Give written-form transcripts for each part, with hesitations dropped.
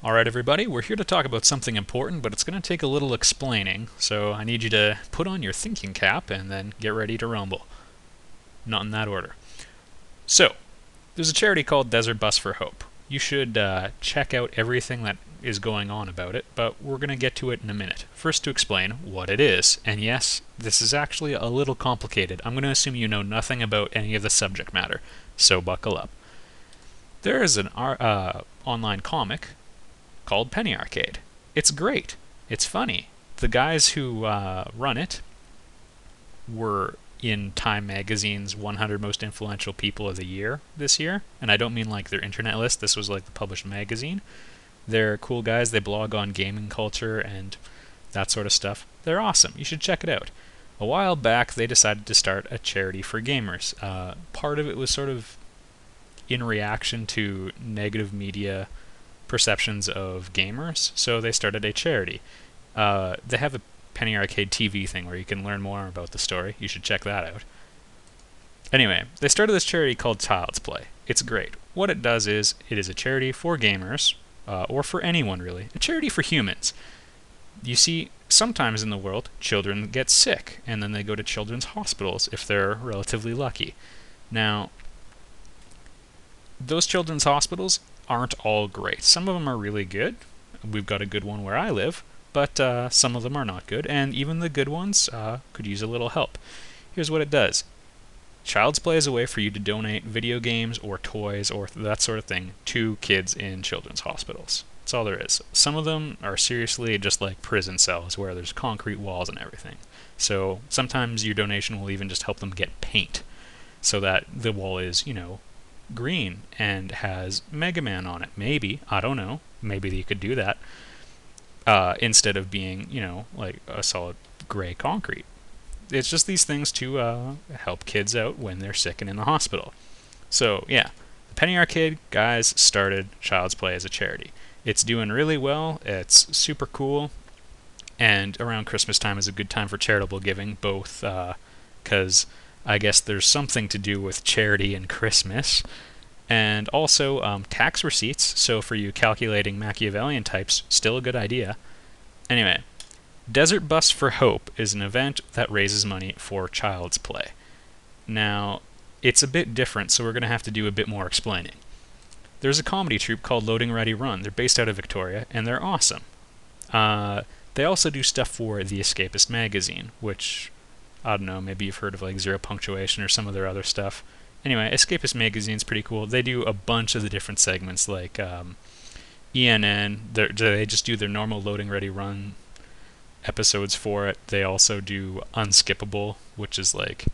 Alright, everybody, we're here to talk about something important, but it's going to take a little explaining, so I need you to put on your thinking cap and then get ready to rumble. Not in that order. So, there's a charity called Desert Bus for Hope. You should check out everything that is going on about it, but we're going to get to it in a minute. First, to explain what it is. And yes, this is actually a little complicated. I'm going to assume you know nothing about any of the subject matter, so buckle up. There is an online comic called Penny Arcade. It's great. It's funny. The guys who run it were in Time Magazine's 100 Most Influential People of the Year this year. And I don't mean like their internet list. This was like the published magazine. They're cool guys. They blog on gaming culture and that sort of stuff. They're awesome. You should check it out. A while back, they decided to start a charity for gamers. Part of it was sort of in reaction to negative media perceptions of gamers, so they started a charity. They have a Penny Arcade TV thing where you can learn more about the story. You should check that out. Anyway, they started this charity called Child's Play. It's great. What it does is, it is a charity for gamers, or for anyone really. A charity for humans. You see, sometimes in the world, children get sick, and then they go to children's hospitals if they're relatively lucky. Now, those children's hospitals aren't all great. Some of them are really good. We've got a good one where I live, but some of them are not good, and even the good ones could use a little help. Here's what it does. Child's Play is a way for you to donate video games or toys or that sort of thing to kids in children's hospitals. That's all there is. Some of them are seriously just like prison cells where there's concrete walls and everything. So sometimes your donation will even just help them get paint so that the wall is, green and has Mega Man on it. Maybe, I don't know. Maybe they could do that instead of being, like a solid gray concrete. It's just these things to help kids out when they're sick and in the hospital. So, yeah, the Penny Arcade guys started Child's Play as a charity. It's doing really well. It's super cool. And around Christmas time is a good time for charitable giving, both because I guess there's something to do with charity and Christmas. And also tax receipts, so for you calculating Machiavellian types, still a good idea. Anyway, Desert Bus for Hope is an event that raises money for Child's Play. Now, it's a bit different, so we're going to have to do a bit more explaining. There's a comedy troupe called Loading Ready Run. They're based out of Victoria, and they're awesome. They also do stuff for The Escapist magazine, which, I don't know, maybe you've heard of like Zero Punctuation or some of their other stuff. Anyway, Escapist magazine's pretty cool. They do a bunch of the different segments like ENN. They just do their normal Loading Ready Run episodes for it. They also do Unskippable, which is like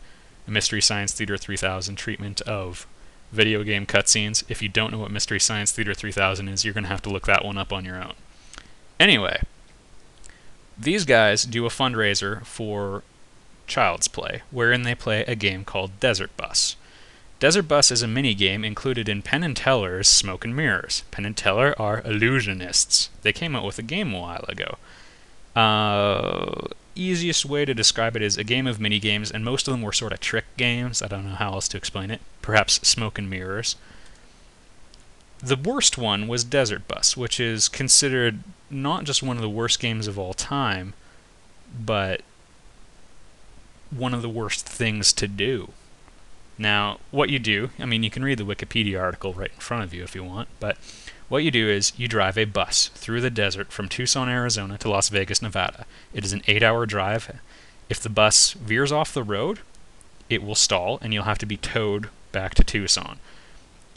a Mystery Science Theater 3000 treatment of video game cutscenes. If you don't know what Mystery Science Theater 3000 is, you're going to have to look that one up on your own. Anyway, these guys do a fundraiser for Child's Play, wherein they play a game called Desert Bus. Desert Bus is a mini-game included in Penn and Teller's Smoke and Mirrors. Penn and Teller are illusionists. They came out with a game a while ago. Easiest way to describe it is a game of mini-games, and most of them were sort of trick games. I don't know how else to explain it. Perhaps Smoke and Mirrors. The worst one was Desert Bus, which is considered not just one of the worst games of all time, but one of the worst things to do. Now, what you do, you can read the Wikipedia article right in front of you if you want, but what you do is you drive a bus through the desert from Tucson, Arizona to Las Vegas, Nevada. It is an 8-hour drive. If the bus veers off the road, it will stall and you'll have to be towed back to Tucson.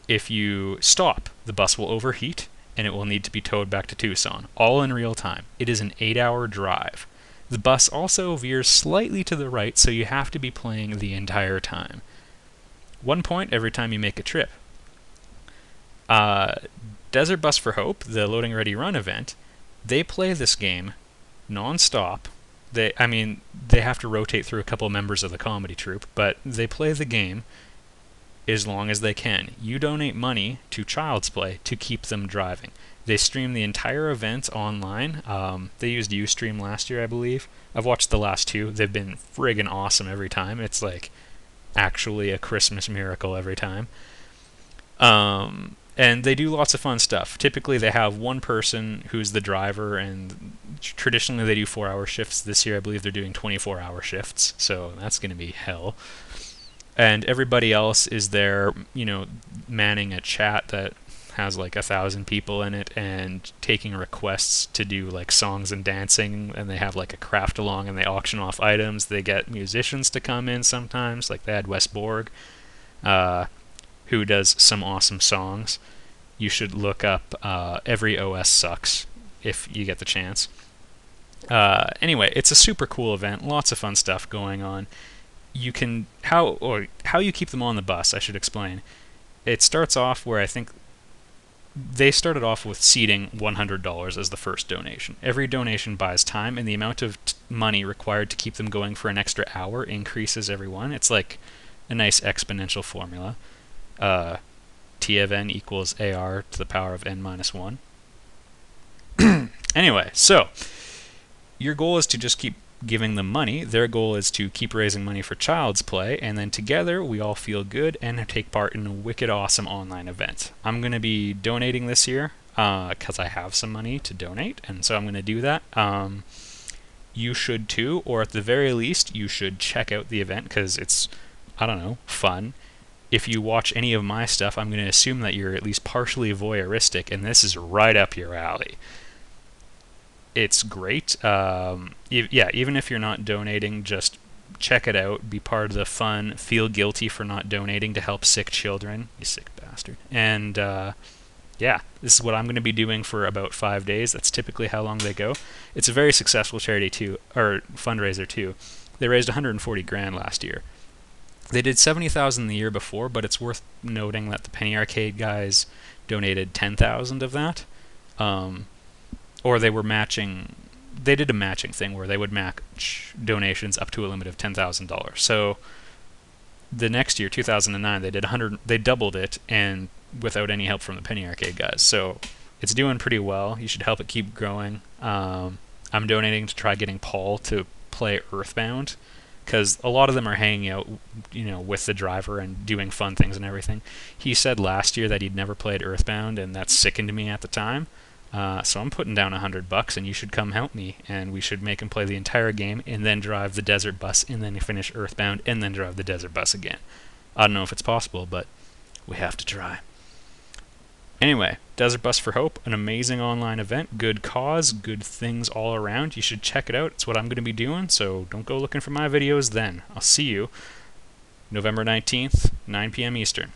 If you stop, the bus will overheat and it will need to be towed back to Tucson, all in real time. It is an 8-hour drive. The bus also veers slightly to the right, so you have to be playing the entire time. 1 point every time you make a trip. Desert Bus for Hope, the Loading Ready Run event, they play this game non-stop. They have to rotate through a couple members of the comedy troupe, but they play the game as long as they can. You donate money to Child's Play to keep them driving. They stream the entire event online. They used Ustream last year, I believe. I've watched the last two. They've been friggin' awesome every time. It's like actually a Christmas miracle every time. And they do lots of fun stuff. Typically, they have one person who's the driver, and traditionally they do 4-hour shifts. This year, I believe they're doing 24-hour shifts, so that's going to be hell. And everybody else is there, manning a chat that has like 1,000 people in it and taking requests to do like songs and dancing, and they have like a craft along and they auction off items. They get musicians to come in sometimes, like they had Wes Borg, who does some awesome songs. You should look up Every OS Sucks if you get the chance. Anyway, it's a super cool event, lots of fun stuff going on. How you keep them on the bus, I should explain. It starts off where I think they started off with seeding $100 as the first donation. Every donation buys time, and the amount of money required to keep them going for an extra hour increases every one. It's like a nice exponential formula. T of n equals AR to the power of n minus 1. Anyway, so your goal is to just keep giving them money. Their goal is to keep raising money for Child's Play, and then together we all feel good and take part in a wicked awesome online event. I'm going to be donating this year because I have some money to donate, and so I'm going to do that. You should too, or at the very least, you should check out the event because it's, I don't know, fun. If you watch any of my stuff, I'm going to assume that you're at least partially voyeuristic, and this is right up your alley. It's great. Even if you're not donating, just check it out. Be part of the fun. Feel guilty for not donating to help sick children. You sick bastard. And this is what I'm going to be doing for about 5 days. That's typically how long they go. It's a very successful charity too, or fundraiser too. They raised 140 grand last year. They did 70,000 the year before, but it's worth noting that the Penny Arcade guys donated 10,000 of that. Or they were matching. They did a matching thing where they would match donations up to a limit of $10,000. So the next year, 2009, they did 100. They doubled it, and without any help from the Penny Arcade guys. So it's doing pretty well. You should help it keep growing. I'm donating to try getting Paul to play Earthbound, because a lot of them are hanging out, with the driver and doing fun things and everything. He said last year that he'd never played Earthbound, and that sickened me at the time. So I'm putting down $100, and you should come help me, and we should make him play the entire game, and then drive the desert bus, and then finish Earthbound, and then drive the desert bus again. I don't know if it's possible, but we have to try. Anyway, Desert Bus for Hope, an amazing online event, good cause, good things all around. You should check it out. It's what I'm going to be doing, so don't go looking for my videos then. I'll see you November 19th, 9 p.m. Eastern.